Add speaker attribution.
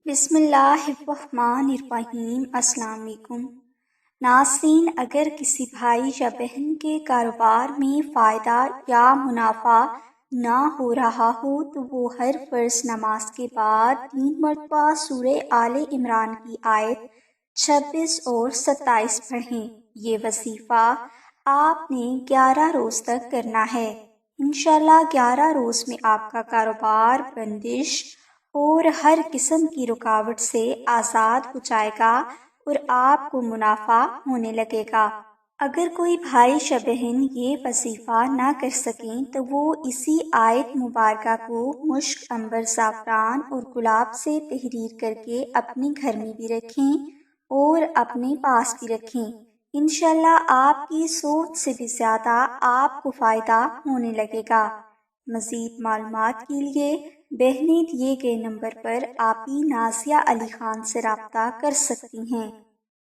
Speaker 1: بسم اللہ الرحمن الرحیم۔ السلام علیکم ناظرین، اگر کسی بھائی یا بہن کے کاروبار میں فائدہ یا منافع نہ ہو رہا ہو تو وہ ہر فرض نماز کے بعد 3 مرتبہ سورہ آل عمران کی آیت 26 اور 27 پڑھیں۔ یہ وظیفہ آپ نے 11 روز تک کرنا ہے۔ انشاءاللہ 11 روز میں آپ کا کاروبار بندش اور ہر قسم کی رکاوٹ سے آزاد ہو جائے گا اور آپ کو منافع ہونے لگے گا۔ اگر کوئی بھائی یا بہن یہ وظیفہ نہ کر سکیں تو وہ اسی آیت مبارکہ کو مشک، عنبر، زعفران اور گلاب سے تحریر کر کے اپنے گھر میں بھی رکھیں اور اپنے پاس بھی رکھیں۔ انشاءاللہ آپ کی سوچ سے بھی زیادہ آپ کو فائدہ ہونے لگے گا۔ مزید معلومات کے لیے بہنیں دیے گئے نمبر پر آپی نازیہ علی خان سے رابطہ کر سکتی ہیں۔